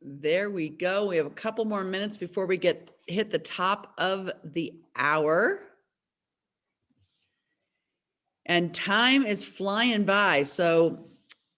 There we go. We have a couple more minutes before we hit the top of the hour. And time is flying by. So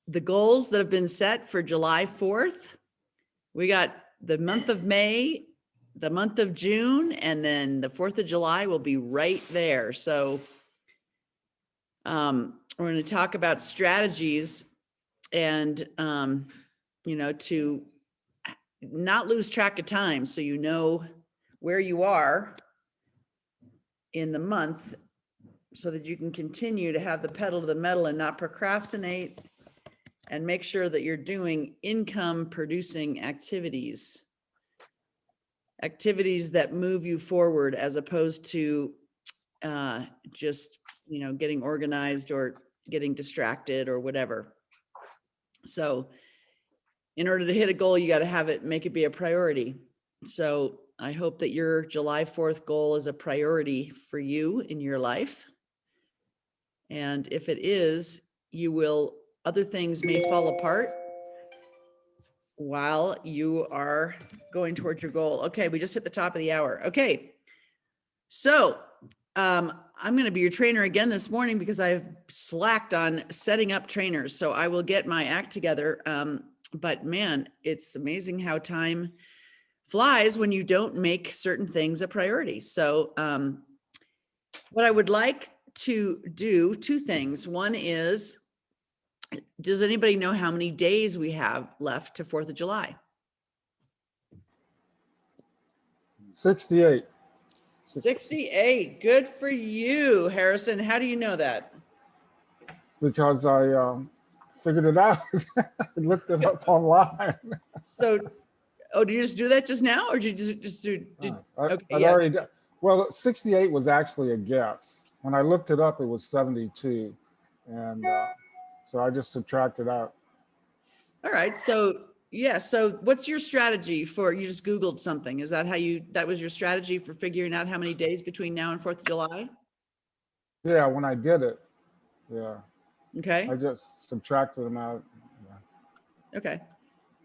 the goals that have been set for July 4th, we got the month of May, the month of June, and then the 4th of July will be right there. So we're going to talk about strategies and, to not lose track of time. So you know where you are in the month so that you can continue to have the pedal to the metal and not procrastinate and make sure that you're doing income producing activities that move you forward as opposed to just, getting organized or getting distracted or whatever. So in order to hit a goal, you got to make it be a priority. So I hope that your July 4th goal is a priority for you in your life. And if it is, other things may fall apart while you are going towards your goal. Okay, we just hit the top of the hour. Okay, so I'm going to be your trainer again this morning because I've slacked on setting up trainers. So I will get my act together. But man, it's amazing how time flies when you don't make certain things a priority. So what I would like to do, two things. One is, does anybody know how many days we have left to 4th of July? 68. 68. Good for you, Harrison. How do you know that? Because I figured it out. I looked it up online. So, did you just do that just now, or did you just do? I'd already done. Well, 68 was actually a guess. When I looked it up, it was 72, and so I just subtracted out. All right. So yeah. So what's your strategy for? You just Googled something. Is that that was your strategy for figuring out how many days between now and 4th of July? Yeah, when I did it. Yeah. Okay. I just subtracted them out. Yeah. Okay.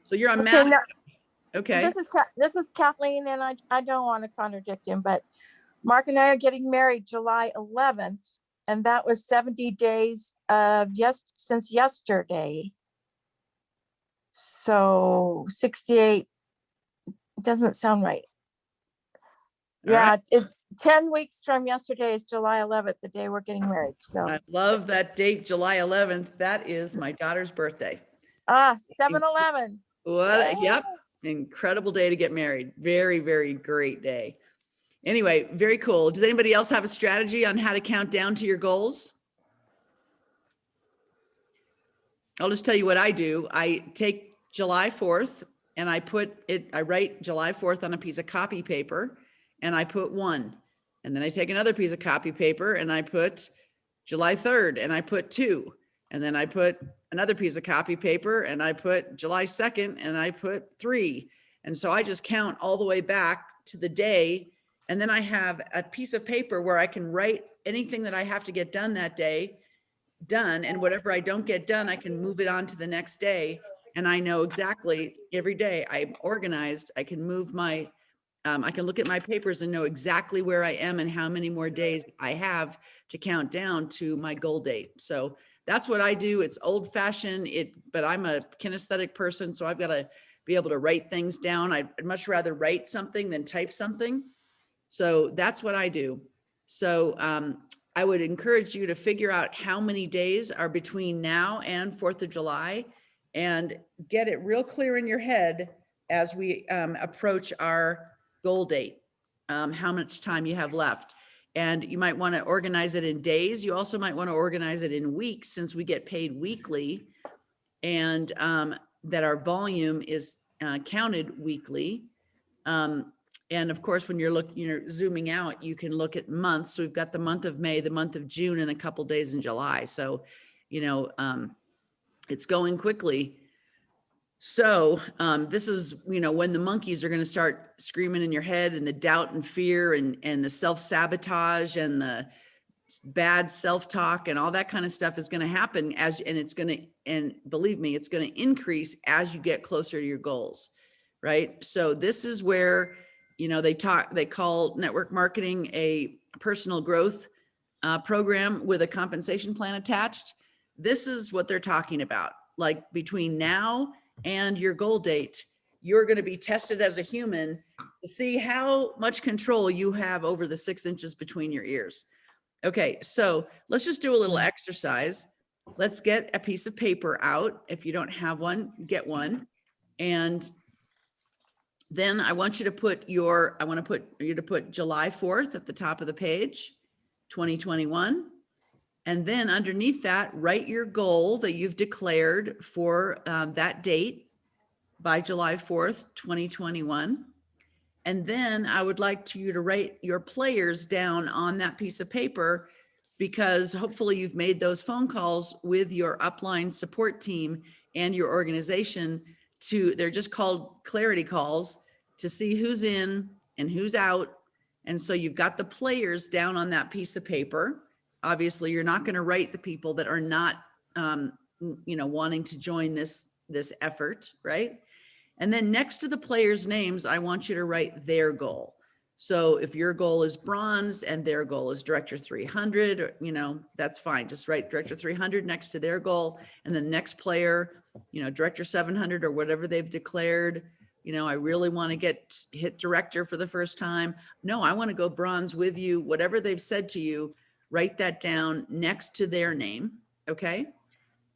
So you're on math. No, okay. This is Kathleen, and I don't want to contradict him, but Mark and I are getting married July 11th, and that was 70 days since yesterday. So 68 doesn't sound right. It's 10 weeks from yesterday is July 11th, the day we're getting married. So I love that date, July 11th. That is my daughter's birthday. 7/11. What? Yep. Incredible day to get married. Very, very great day. Anyway, very cool. Does anybody else have a strategy on how to count down to your goals? I'll just tell you what I do. I take July 4th and I write July 4th on a piece of copy paper and I put 1. And then I take another piece of copy paper and I put July 3rd and I put 2. And then I put another piece of copy paper and I put July 2nd and I put 3. And so I just count all the way back to the day. And then I have a piece of paper where I can write anything that I have to get done that day done. And whatever I don't get done, I can move it on to the next day. And I know exactly every day I'm organized. I can move I can look at my papers and know exactly where I am and how many more days I have to count down to my goal date. So that's what I do. It's old fashioned, but I'm a kinesthetic person. So I've got to be able to write things down. I'd much rather write something than type something. So that's what I do. So I would encourage you to figure out how many days are between now and 4th of July and get it real clear in your head as we approach our goal date, how much time you have left. And you might want to organize it in days. You also might want to organize it in weeks since we get paid weekly and that our volume is counted weekly. And of course, when you're zooming out, you can look at months. So we've got the month of May, the month of June, and a couple days in July. So, it's going quickly. So this is, when the monkeys are going to start screaming in your head and the doubt and fear and the self-sabotage and the bad self-talk and all that kind of stuff is going to happen and believe me, it's going to increase as you get closer to your goals. right? So this is where, they call network marketing a personal growth program with a compensation plan attached. This is what they're talking about. Like between now and your goal date, you're going to be tested as a human to see how much control you have over the 6 inches between your ears. Okay, so let's just do a little exercise. Let's get a piece of paper out. If you don't have one, get one. And then I want you to put July 4th at the top of the page, 2021. And then underneath that, write your goal that you've declared for that date by July 4th, 2021. And then I would like you to write your players down on that piece of paper, because hopefully you've made those phone calls with your upline support team and your organization they're just called clarity calls, to see who's in and who's out. And so you've got the players down on that piece of paper. Obviously, you're not going to write the people that are not, wanting to join this effort, right? And then next to the players' names, I want you to write their goal. So if your goal is bronze and their goal is director 300, that's fine. Just write director 300 next to their goal. And the next player, director 700 or whatever they've declared. I really want to hit director for the first time. No, I want to go bronze with you. Whatever they've said to you, write that down next to their name. Okay.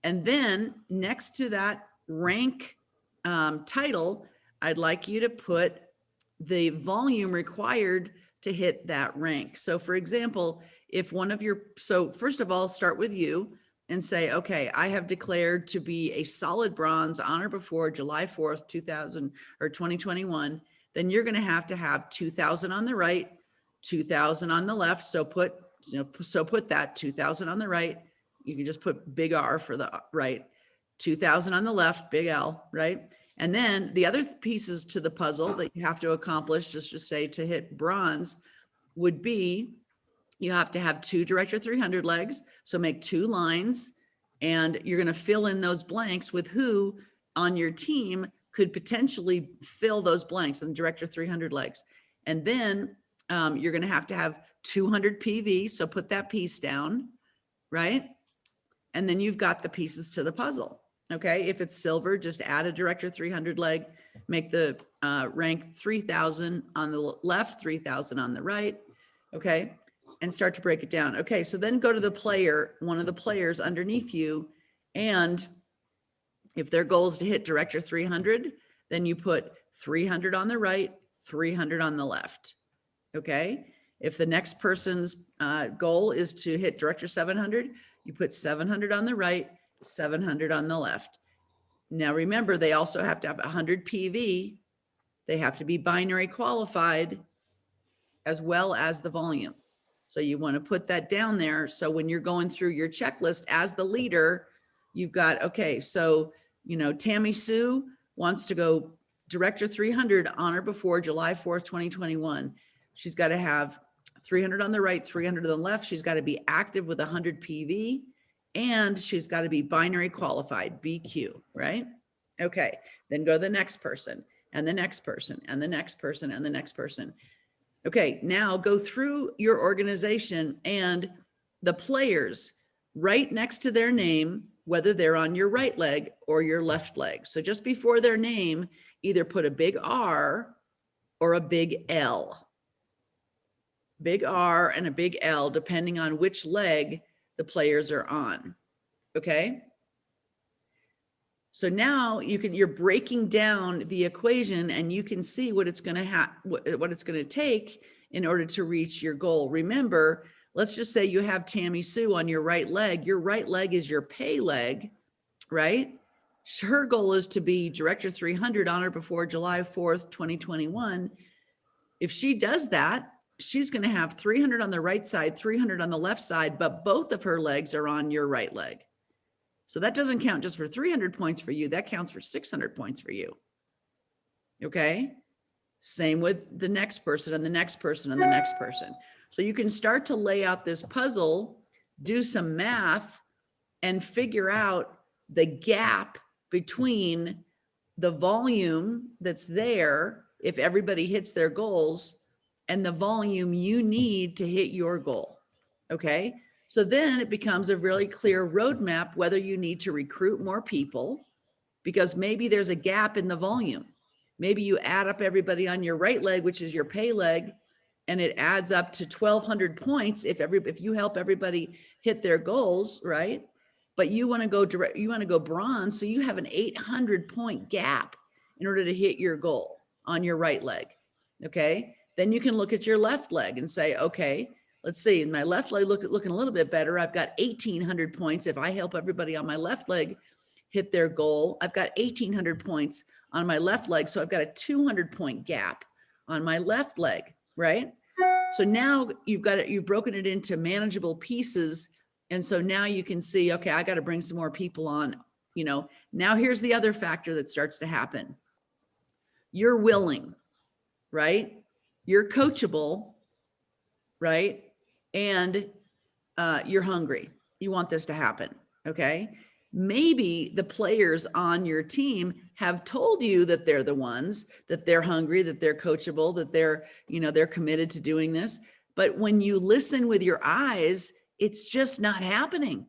And then next to that rank title, I'd like you to put the volume required to hit that rank. So for example, if so first of all, start with you and say, okay, I have declared to be a solid bronze on or before July 4th, 2021, then you're going to have 2000 on the right, 2000 on the left. So put that 2000 on the right. You can just put big R for the right, 2000 on the left, big L, right? And then the other pieces to the puzzle that you have to accomplish, just to say to hit bronze, would be you have to have 2 director 300 legs. So make 2 lines, and you're going to fill in those blanks with who on your team could potentially fill those blanks in director 300 legs. And then you're going to have 200 PV. So put that piece down, right? And then you've got the pieces to the puzzle. Okay, if it's silver, just add a director 300 leg, make the rank 3000 on the left, 3000 on the right. Okay, and start to break it down. Okay, so then go to one of the players underneath you, and if their goal is to hit director 300, then you put 300 on the right, 300 on the left. Okay, if the next person's goal is to hit director 700, you put 700 on the right, 700 on the left. Now remember, they also have to have 100 PV. They have to be binary qualified, as well as the volume. So you want to put that down there. So when you're going through your checklist as the leader, you've got, okay, so, Tammy Sue wants to go director 300 on or before July 4th, 2021. She's got to have 300 on the right, 300 on the left. She's got to be active with 100 PV. And she's got to be binary qualified, BQ, right? Okay, then go to the next person and the next person and the next person and the next person. Okay, now go through your organization and the players right next to their name, whether they're on your right leg or your left leg. So just before their name, either put a big R or a big L. Big R and a big L, depending on which leg the players are on. Okay. So now you're breaking down the equation, and you can see what it's going to what it's going to take in order to reach your goal. Remember, let's just say you have Tammy Sue on your right leg. Your right leg is your pay leg, right? Her goal is to be director 300 on or before July 4th, 2021. If she does that, she's going to have 300 on the right side, 300 on the left side, but both of her legs are on your right leg. So that doesn't count just for 300 points for you. That counts for 600 points for you. Okay. Same with the next person and the next person and the next person. So you can start to lay out this puzzle, do some math, and figure out the gap between the volume that's there, if everybody hits their goals, and the volume you need to hit your goal. Okay. So then it becomes a really clear roadmap, whether you need to recruit more people, because maybe there's a gap in the volume. Maybe you add up everybody on your right leg, which is your pay leg, and it adds up to 1,200 points if you help everybody hit their goals, right? But you want to go direct, you want to go bronze, so you have an 800 point gap in order to hit your goal on your right leg. Okay, then you can look at your left leg and say, okay, let's see, my left leg looking a little bit better. I've got 1,800 points. If I help everybody on my left leg hit their goal, I've got 1,800 points on my left leg. So I've got a 200 point gap on my left leg, right? So now you've broken it into manageable pieces. And so now you can see, okay, I got to bring some more people on, now here's the other factor that starts to happen. You're willing, right? You're coachable, right? And you're hungry. You want this to happen, okay? Maybe the players on your team have told you that they're the ones, that they're hungry, that they're coachable, that they're committed to doing this. But when you listen with your eyes, it's just not happening.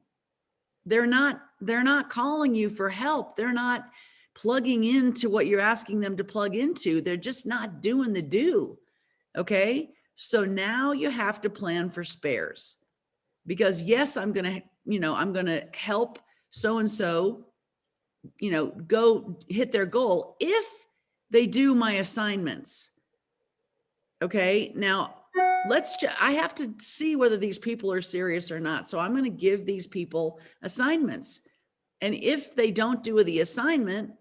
They're not calling you for help. They're not plugging into what you're asking them to plug into. They're just not doing the do. Okay. So now you have to plan for spares, because yes, I'm going to help so-and-so, go hit their goal if they do my assignments. Okay. Now I have to see whether these people are serious or not. So I'm going to give these people assignments. And if they don't do the assignment,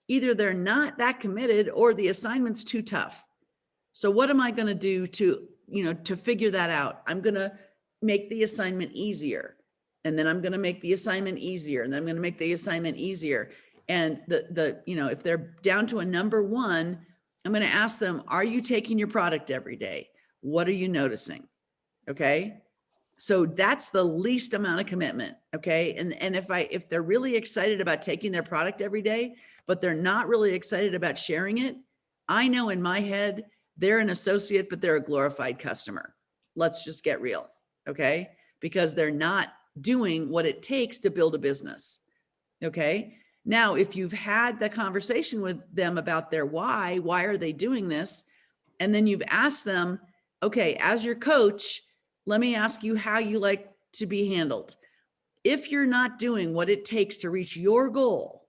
either they're not that committed or the assignment's too tough. So what am I going to do to figure that out? I'm going to make the assignment easier. And then I'm going to make the assignment easier. And then I'm going to make the assignment easier. And if they're down to a number one, I'm going to ask them, are you taking your product every day? What are you noticing? Okay. So that's the least amount of commitment. Okay. And if they're really excited about taking their product every day, but they're not really excited about sharing it, I know in my head, they're an associate, but they're a glorified customer. Let's just get real. Okay. Because they're not doing what it takes to build a business. Okay. Now, if you've had the conversation with them about their why are they doing this? And then you've asked them, okay, as your coach, let me ask you how you like to be handled. If you're not doing what it takes to reach your goal,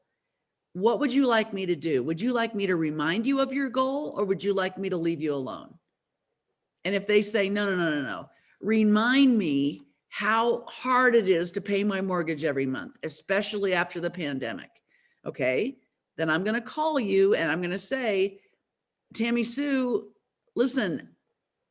what would you like me to do? Would you like me to remind you of your goal, or would you like me to leave you alone? And if they say, no, remind me how hard it is to pay my mortgage every month, especially after the pandemic. Okay, then I'm going to call you and I'm going to say, Tammy Sue, listen,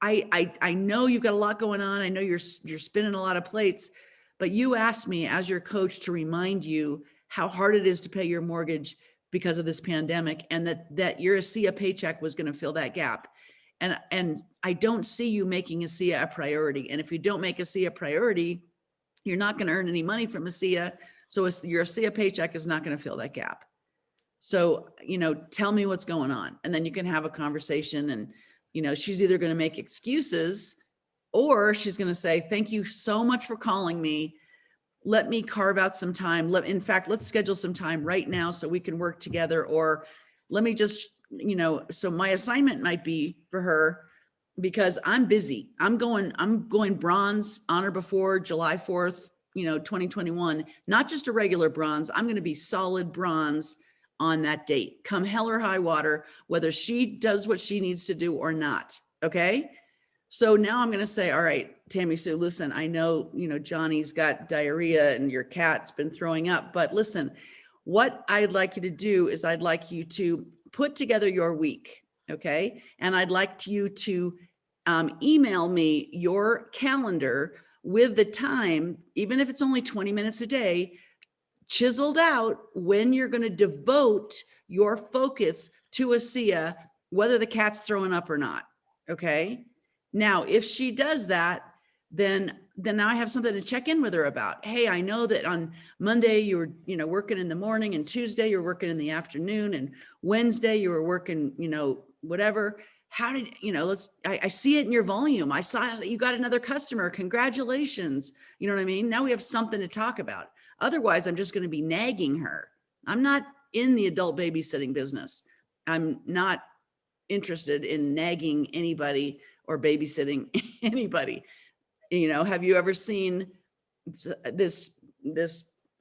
I know you've got a lot going on. I know you're spinning a lot of plates, but you asked me as your coach to remind you how hard it is to pay your mortgage because of this pandemic, and that your ASEA paycheck was going to fill that gap. And I don't see you making ASEA a priority. And if you don't make ASEA a priority, you're not going to earn any money from ASEA. So your ASEA paycheck is not going to fill that gap. So, tell me what's going on. And then you can have a conversation, and, she's either going to make excuses or she's going to say, thank you so much for calling me. Let me carve out some time. In fact, let's schedule some time right now so we can work together. Or let me just, so my assignment might be for her, because I'm busy. I'm going bronze honor before July 4th, 2021, not just a regular bronze. I'm going to be solid bronze on that date, come hell or high water, whether she does what she needs to do or not. Okay. So now I'm going to say, all right, Tammy Sue, listen, I know, Johnny's got diarrhea and your cat's been throwing up, but listen, what I'd like you to do is I'd like you to put together your week. Okay. And I'd like you to email me your calendar with the time, even if it's only 20 minutes a day, chiseled out, when you're going to devote your focus to ASEA, whether the cat's throwing up or not. Okay. Now, if she does that, then now I have something to check in with her about. Hey, I know that on Monday you were, working in the morning, and Tuesday you're working in the afternoon, and Wednesday you were working, whatever. How did, I see it in your volume. I saw that you got another customer. Congratulations. You know what I mean? Now we have something to talk about. Otherwise, I'm just going to be nagging her. I'm not in the adult babysitting business. I'm not interested in nagging anybody or babysitting anybody. Have you ever seen this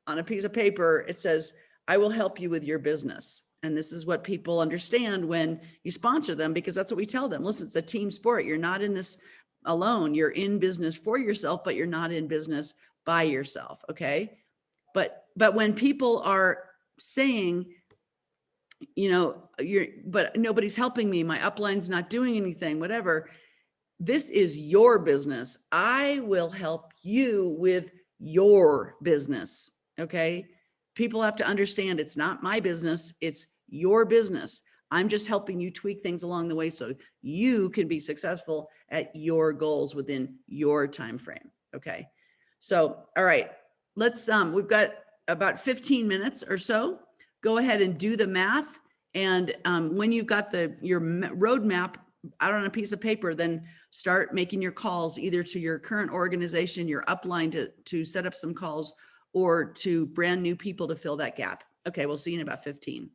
on a piece of paper? It says, I will help you with your business. And this is what people understand when you sponsor them, because that's what we tell them. Listen, it's a team sport. You're not in this alone. You're in business for yourself, but you're not in business by yourself. Okay. But when people are saying, but nobody's helping me, my upline's not doing anything, whatever. This is your business. I will help you with your business. Okay. People have to understand it's not my business. It's your business. I'm just helping you tweak things along the way so you can be successful at your goals within your time frame. Okay. So, all right, let's, we've got about 15 minutes or so. Go ahead and do the math. And when you've got your roadmap out on a piece of paper, then start making your calls either to your current organization, your upline to set up some calls, or to brand new people to fill that gap. Okay, we'll see you in about 15.